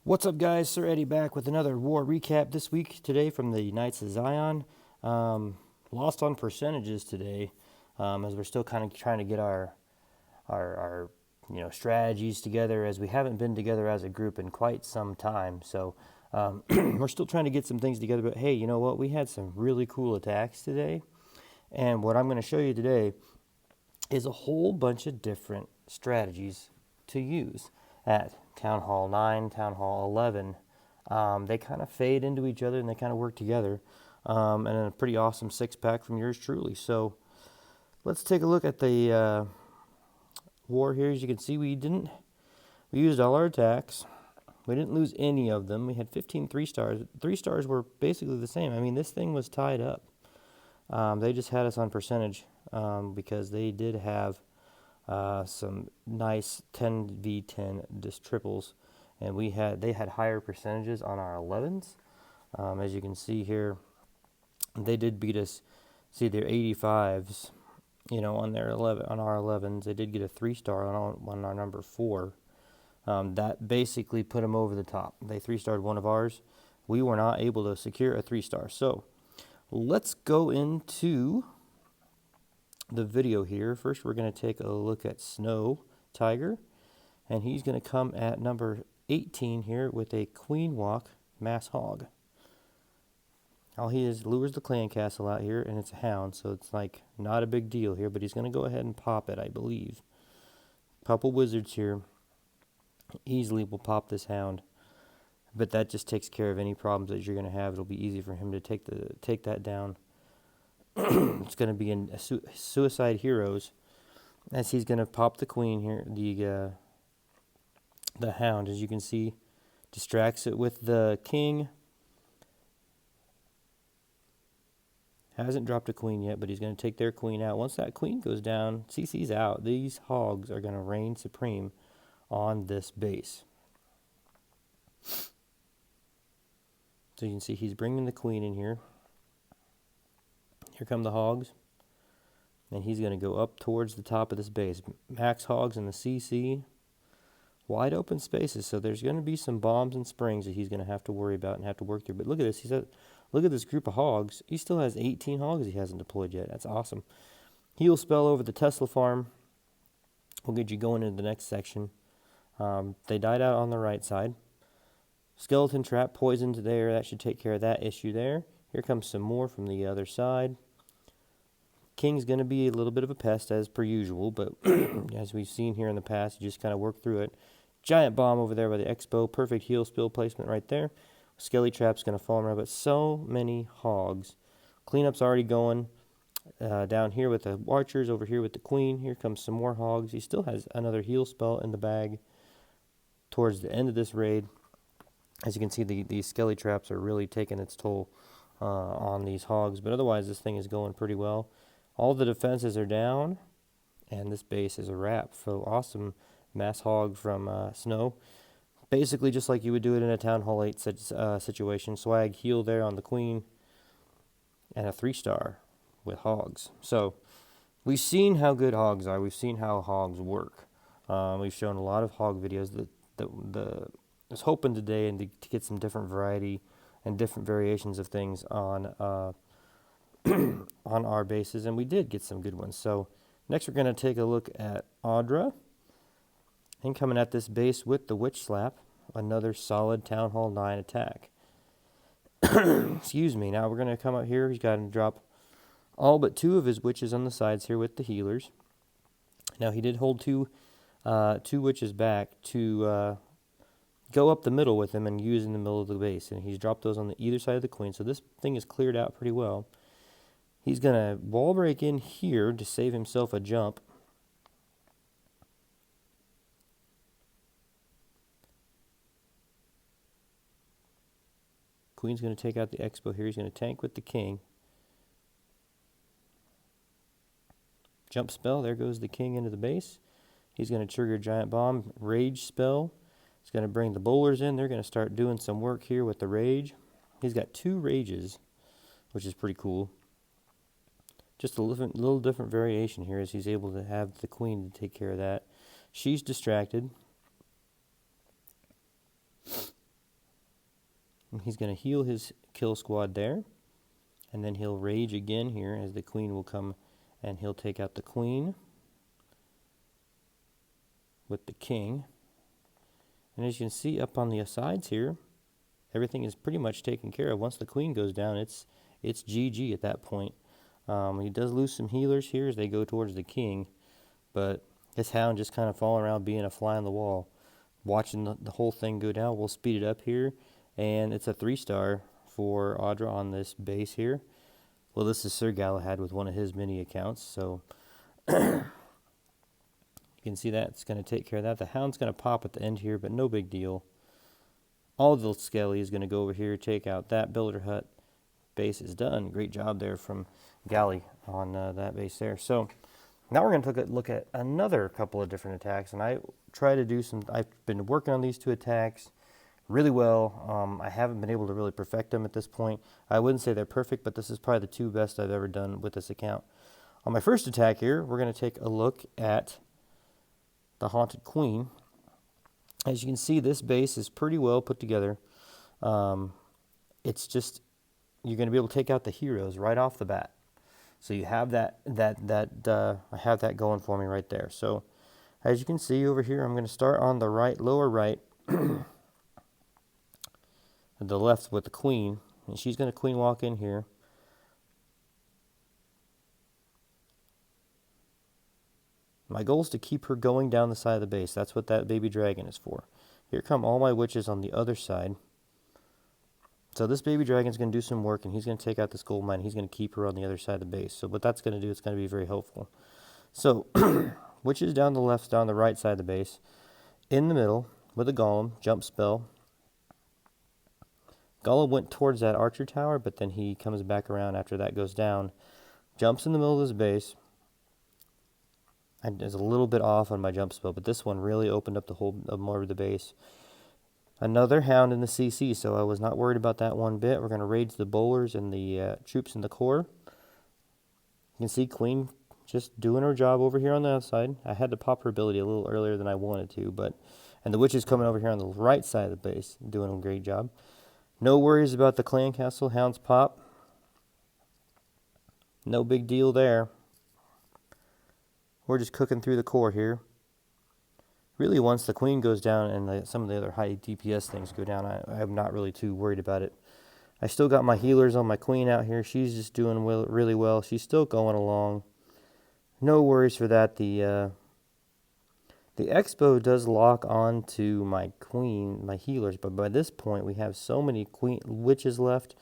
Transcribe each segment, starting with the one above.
What's up, guys? Sir Eddie back with another war recap this week today from the Knights of Zion. Lost on percentages today, as we're still kind of trying to get our strategies together, as we haven't been together as a group in quite some time. So we're still trying to get some things together. But hey, you know what? We had some really cool attacks today, and what I'm going to show you today is a whole bunch of different strategies to use at Town Hall 9, Town Hall 11. They kind of fade into each other and they kind of work together. And a pretty awesome six-pack from yours truly. So let's take a look at the war here. As you can see, we used all our attacks. We didn't lose any of them. We had 15 3-stars. 3-stars were basically the same. I mean, this thing was tied up. They just had us on percentage because they did have some nice 10v10 triples, and they had higher percentages on our 11s. As you can see here, they did beat us. See, their 85s, on our 11s, they did get a 3-star on our number 4. That basically put them over the top. They 3-starred one of ours. We were not able to secure a 3-star. So let's go into the video here. First, we're going to take a look at Snowtiger, and he's going to come at number 18 here with a Queen Walk Mass Hog. All he is lures the clan castle out here, and it's a hound, so it's like not a big deal here, but he's going to go ahead and pop it, I believe. Couple wizards here easily will pop this hound, but that just takes care of any problems that you're going to have. It'll be easy for him to take that down. It's going to be in Suicide Heroes, as he's going to pop the queen here. The hound, as you can see, distracts it with the king. Hasn't dropped a queen yet, but he's going to take their queen out. Once that queen goes down, CC's out. These hogs are going to reign supreme on this base. So you can see he's bringing the queen in here. Here come the hogs, and he's going to go up towards the top of this base. Max hogs in the CC, wide open spaces, so there's going to be some bombs and springs that he's going to have to worry about and have to work through. But look at this. Look at this group of hogs. He still has 18 hogs he hasn't deployed yet. That's awesome. Heal spell over the Tesla farm. We'll get you going into the next section. They died out on the right side. Skeleton trap poisoned there. That should take care of that issue there. Here comes some more from the other side. King's going to be a little bit of a pest as per usual, but as we've seen here in the past, you just kind of work through it. Giant bomb over there by the expo. Perfect heal spill placement right there. Skelly trap's going to fall around, but so many hogs. Cleanup's already going down here with the archers, over here with the queen. Here comes some more hogs. He still has another heal spell in the bag towards the end of this raid. As you can see, these skelly traps are really taking its toll on these hogs, but otherwise this thing is going pretty well. All the defenses are down, and this base is a wrap. So awesome mass hog from Snow. Basically just like you would do it in a Town Hall 8 situation. Swag heal there on the queen, and a 3-star with hogs. So we've seen how good hogs are. We've seen how hogs work. We've shown a lot of hog videos. I was hoping today and to get some different variety and different variations of things on on our bases, and we did get some good ones. So next we're going to take a look at Audra, and coming at this base with the Witch Slap, another solid Town Hall 9 attack. Excuse me. Now we're going to come up here. He's got to drop all but 2 of his witches on the sides here with the healers. Now he did hold two witches back to go up the middle with him and use in the middle of the base, and he's dropped those on either side of the queen. So this thing is cleared out pretty well. He's going to wall break in here to save himself a jump. Queen's going to take out the expo here. He's going to tank with the king. Jump spell. There goes the king into the base. He's going to trigger a giant bomb. Rage spell. He's going to bring the bowlers in. They're going to start doing some work here with the rage. He's got 2 rages, which is pretty cool. Just a little different variation here, as he's able to have the queen to take care of that. She's distracted. he's going to heal his kill squad there. And then he'll rage again here as the queen will come and he'll take out the queen with the king. And as you can see up on the sides here, everything is pretty much taken care of. Once the queen goes down, it's GG at that point. He does lose some healers here as they go towards the king, but his hound just kind of falling around being a fly on the wall. Watching the whole thing go down, we'll speed it up here, and it's a 3-star for Audra on this base here. Well, this is Sir Galahad with one of his mini accounts, so you can see that it's going to take care of that. The hound's going to pop at the end here, but no big deal. All the skelly is going to go over here, take out that builder hut. Base is done. Great job there from Galley on that base there. So now we're going to take a look at another couple of different attacks, and I try to do some. I've been working on these 2 attacks really well. I haven't been able to really perfect them at this point. I wouldn't say they're perfect, but this is probably the 2 best I've ever done with this account. On my first attack here, we're going to take a look at the Haunted Queen. As you can see, this base is pretty well put together. It's just, you're going to be able to take out the heroes right off the bat. So you have I have that going for me right there. So as you can see over here, I'm going to start on the right, lower right, the left with the queen, and she's going to queen walk in here. My goal is to keep her going down the side of the base. That's what that baby dragon is for. Here come all my witches on the other side. So this baby dragon is going to do some work, and he's going to take out this gold mine. He's going to keep her on the other side of the base. So what that's going to do, it's going to be very helpful. So witches down the left, down the right side of the base. In the middle with a golem, jump spell. Golem went towards that archer tower, but then he comes back around after that goes down. Jumps in the middle of his base. I was a little bit off on my jump spell, but this one really opened up the whole more of the base. Another hound in the CC, so I was not worried about that one bit. We're going to raid the bowlers and the troops in the core. You can see Queen just doing her job over here on the outside. I had to pop her ability a little earlier than I wanted to, and the witch is coming over here on the right side of the base, doing a great job. No worries about the clan castle. Hounds pop. No big deal there. We're just cooking through the core here. Really, once the queen goes down and some of the other high DPS things go down, I'm not really too worried about it. I still got my healers on my queen out here. She's just doing really well. She's still going along. No worries for that. The expo does lock on to my queen, my healers, but by this point we have so many queen witches left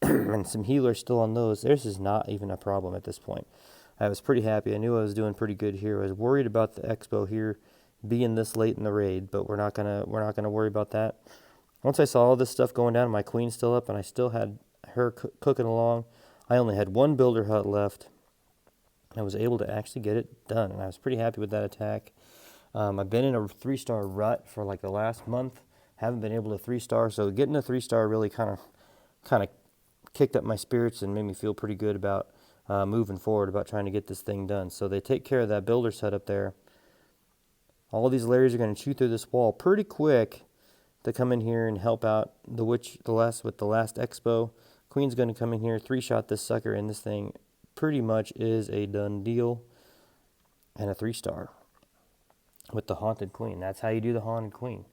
and some healers still on those. This is not even a problem at this point. I was pretty happy. I knew I was doing pretty good here. I was worried about the expo here being this late in the raid, but we're not gonna worry about that. Once I saw all this stuff going down, my queen's still up, and I still had her cooking along. I only had one builder hut left. I was able to actually get it done, and I was pretty happy with that attack. I've been in a 3-star rut for like the last month. Haven't been able to 3-star, so getting a 3-star really kind of kicked up my spirits and made me feel pretty good about moving forward, about trying to get this thing done. So they take care of that builder setup there. All these layers are going to chew through this wall pretty quick to come in here and help out the witch with the last expo. Queen's going to come in here, 3-shot this sucker, and this thing pretty much is a done deal. And a 3-star with the Haunted Queen. That's how you do the Haunted Queen.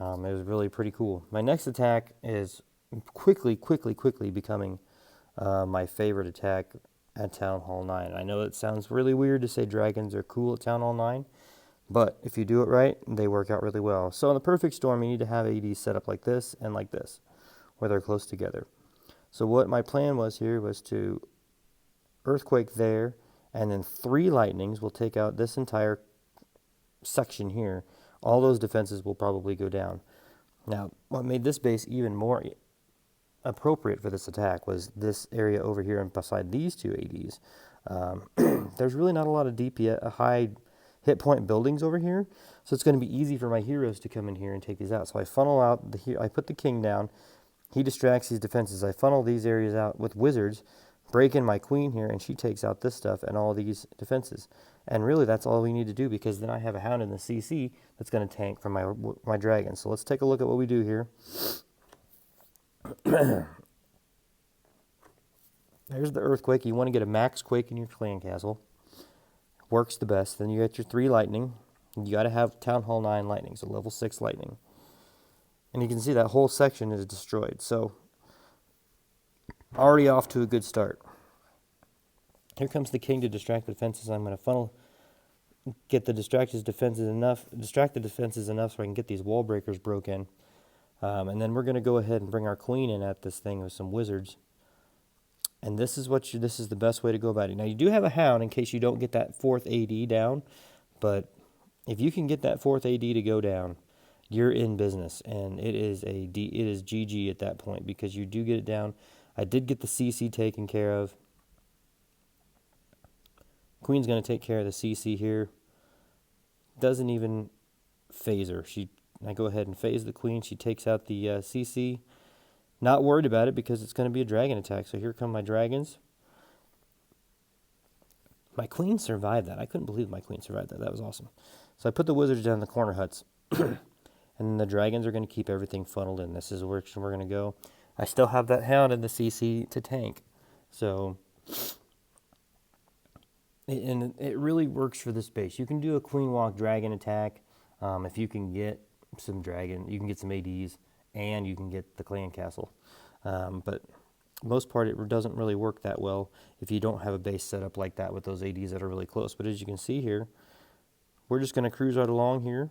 It was really pretty cool. My next attack is quickly becoming my favorite attack at Town Hall 9. I know it sounds really weird to say dragons are cool at Town Hall 9, but if you do it right, they work out really well. So in the perfect storm, you need to have ADs set up like this and like this, where they're close together. So what my plan was here was to earthquake there, and then 3 lightnings will take out this entire section here. All those defenses will probably go down. Now, what made this base even more appropriate for this attack was this area over here and beside these 2 ADs. There's really not a lot of DPS, high hit point buildings over here, so it's going to be easy for my heroes to come in here and take these out. So I funnel out, I put the king down, he distracts these defenses, I funnel these areas out with wizards, break in my queen here, and she takes out this stuff and all these defenses. And really that's all we need to do, because then I have a hound in the CC that's going to tank from my dragon. So let's take a look at what we do here. There's the earthquake. You want to get a max quake in your clan castle. Works the best. Then you get your 3 lightning. You got to have Town Hall 9 lightning, so level 6 lightning. And you can see that whole section is destroyed. So already off to a good start. Here comes the king to distract the defenses. I'm going to get the distract the defenses enough so I can get these wall breakers broken. And then we're going to go ahead and bring our queen in at this thing with some wizards. And this is the best way to go about it. Now you do have a hound in case you don't get that 4th AD down, but if you can get that 4th AD to go down, you're in business, and it is GG at that point because you do get it down. I did get the CC taken care of. Queen's going to take care of the CC here. Doesn't even phase her. I go ahead and phase the queen. She takes out the CC. Not worried about it because it's going to be a dragon attack. So here come my dragons. My queen survived that. I couldn't believe my queen survived that. That was awesome. So I put the wizards down in the corner huts. And then the dragons are going to keep everything funneled in. This is where we're going to go. I still have that hound in the CC to tank. So, and it really works for this base. You can do a queen walk dragon attack if you can get some dragon. You can get some ADs, and you can get the clan castle. But most part, it doesn't really work that well if you don't have a base set up like that with those ADs that are really close. But as you can see here, we're just going to cruise right along here.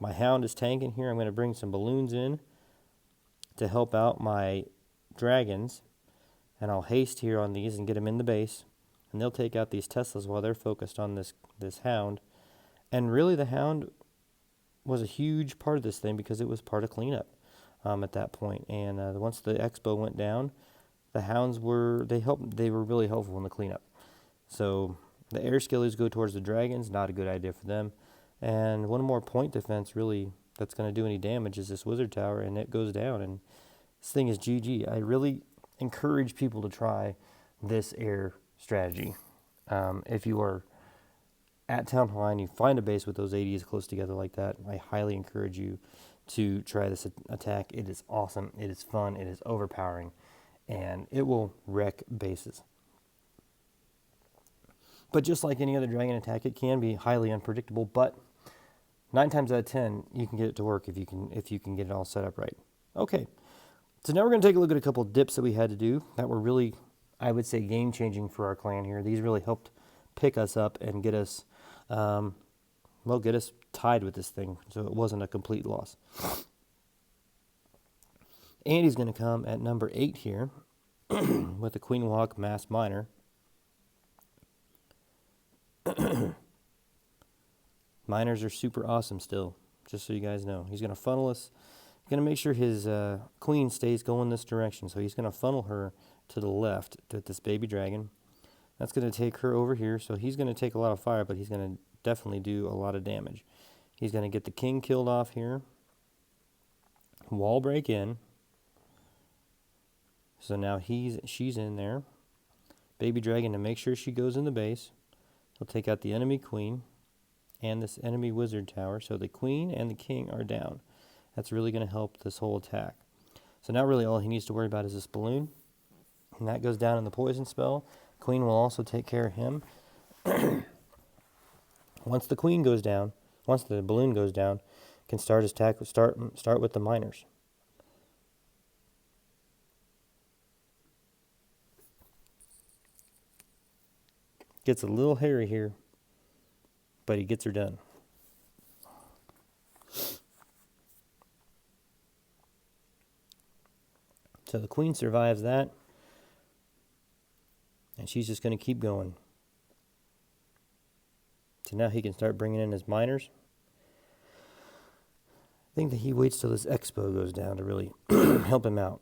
My hound is tanking here. I'm going to bring some balloons in to help out my dragons. And I'll haste here on these and get them in the base. And they'll take out these Teslas while they're focused on this hound. And really the hound was a huge part of this thing because it was part of cleanup at that point. And once the expo went down, the hounds were really helpful in the cleanup. So the air skillies go towards the dragons. Not a good idea for them. And one more point defense really that's going to do any damage is this wizard tower, and it goes down. And this thing is GG. I really encourage people to try this air strategy. If you are at Town Hall and you find a base with those ADs close together like that, I highly encourage you to try this attack. It is awesome. It is fun. It is overpowering. And it will wreck bases. But just like any other dragon attack, it can be highly unpredictable, but 9 times out of 10, you can get it to work if you can get it all set up right. Okay, so now we're going to take a look at a couple of dips that we had to do that were really, I would say, game-changing for our clan here. These really helped pick us up and get us, get us tied with this thing, so it wasn't a complete loss. Andy's going to come at number 8 here with the Queen Walk Mass Minor. Miners are super awesome still, just so you guys know. He's going to funnel us. He's going to make sure his queen stays going this direction. So he's going to funnel her to the left to this baby dragon. That's going to take her over here. So he's going to take a lot of fire, but he's going to definitely do a lot of damage. He's going to get the king killed off here. Wall break in. So now she's in there. Baby dragon to make sure she goes in the base. He'll take out the enemy queen and this enemy wizard tower. So the queen and the king are down. That's really going to help this whole attack. So now really all he needs to worry about is this balloon. And that goes down in the poison spell. Queen will also take care of him. Once the queen goes down, once the balloon goes down, can start his attack. Start with the miners. Gets a little hairy here, but he gets her done. So the queen survives that, and she's just going to keep going. So now he can start bringing in his miners. I think that he waits till this expo goes down to really help him out.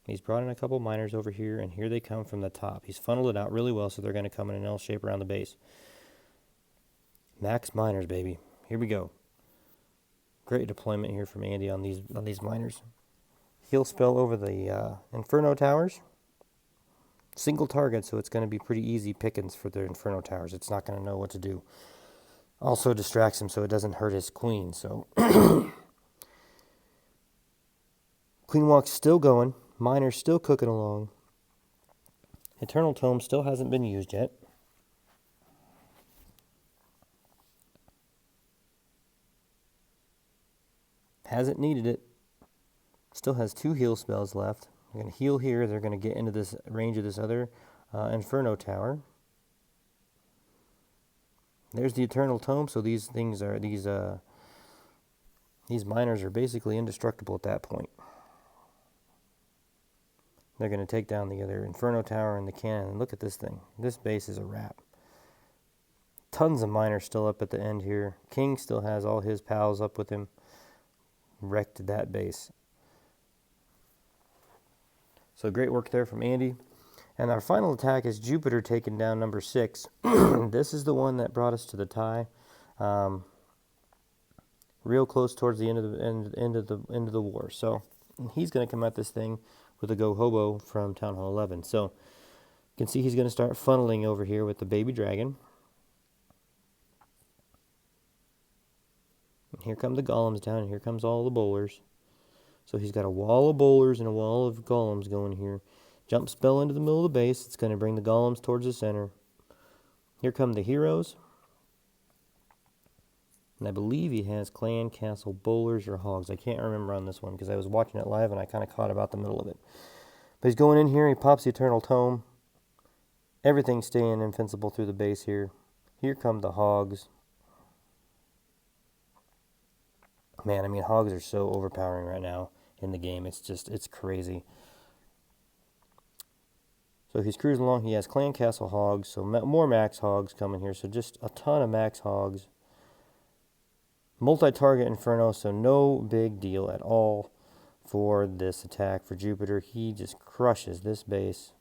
He's brought in a couple miners over here, and here they come from the top. He's funneled it out really well, so they're going to come in an L shape around the base. Max miners, baby. Here we go. Great deployment here from Andy on these miners. He'll spell over the Inferno Towers. Single target, so it's going to be pretty easy pickings for the Inferno Towers. It's not going to know what to do. Also distracts him so it doesn't hurt his queen. So Queen Walk's still going. Miner's still cooking along. Eternal Tome still hasn't been used yet. Hasn't needed it. Still has 2 heal spells left. They're going to heal here. They're going to get into this range of this other Inferno Tower. There's the Eternal Tome. So these things are these miners are basically indestructible at that point. They're going to take down the other Inferno Tower and the cannon. And look at this thing. This base is a wrap. Tons of miners still up at the end here. King still has all his pals up with him. Wrecked that base. So great work there from Andy. And our final attack is Jupiter taking down number 6. This is the one that brought us to the tie. Real close towards the end of the war. So he's going to come at this thing with a Go Hobo from Town Hall 11. So you can see he's going to start funneling over here with the baby dragon. And here come the golems down, and here comes all the bowlers. So he's got a wall of bowlers and a wall of golems going here. Jump spell into the middle of the base. It's going to bring the golems towards the center. Here come the heroes. And I believe he has clan, castle, bowlers, or hogs. I can't remember on this one because I was watching it live and I kind of caught about the middle of it. But he's going in here. He pops the Eternal Tome. Everything's staying invincible through the base here. Here come the hogs. Man, I mean, hogs are so overpowering right now in the game. It's crazy. So he's cruising along. He has clan, castle, hogs. So more max hogs coming here. So just a ton of max hogs. Multi-target Inferno, so no big deal at all for this attack for Jupiter. He just crushes this base.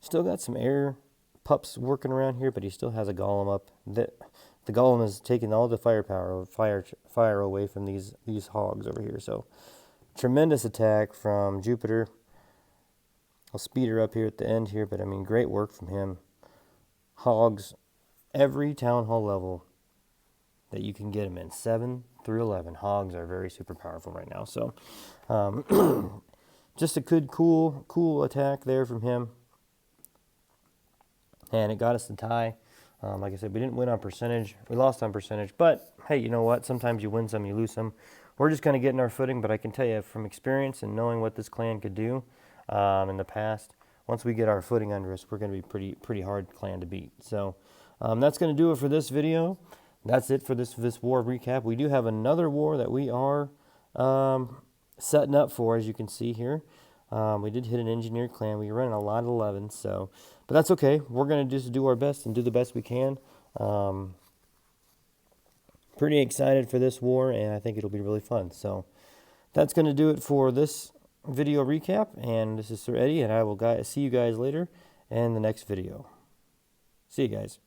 Still got some air pups working around here, but he still has a golem up. The golem is taking all the firepower, fire away from these hogs over here. So tremendous attack from Jupiter. I'll speed her up here at the end here, but I mean, great work from him. Hogs, every town hall level that you can get them in, 7 through 11. Hogs are very super powerful right now. So just a good, cool attack there from him. And it got us the tie. Like I said, we didn't win on percentage. We lost on percentage. But, hey, you know what? Sometimes you win some, you lose some. We're just kind of getting our footing. But I can tell you from experience and knowing what this clan could do in the past, once we get our footing under us, we're going to be pretty hard clan to beat. So that's going to do it for this video. That's it for this war recap. We do have another war that we are setting up for, as you can see here. We did hit an engineered clan. We ran a lot of 11, so, but that's okay. We're going to just do our best and do the best we can. Pretty excited for this war, and I think it'll be really fun. So that's going to do it for this video recap, and this is Sir Eddie, and I will see you guys later in the next video. See you guys.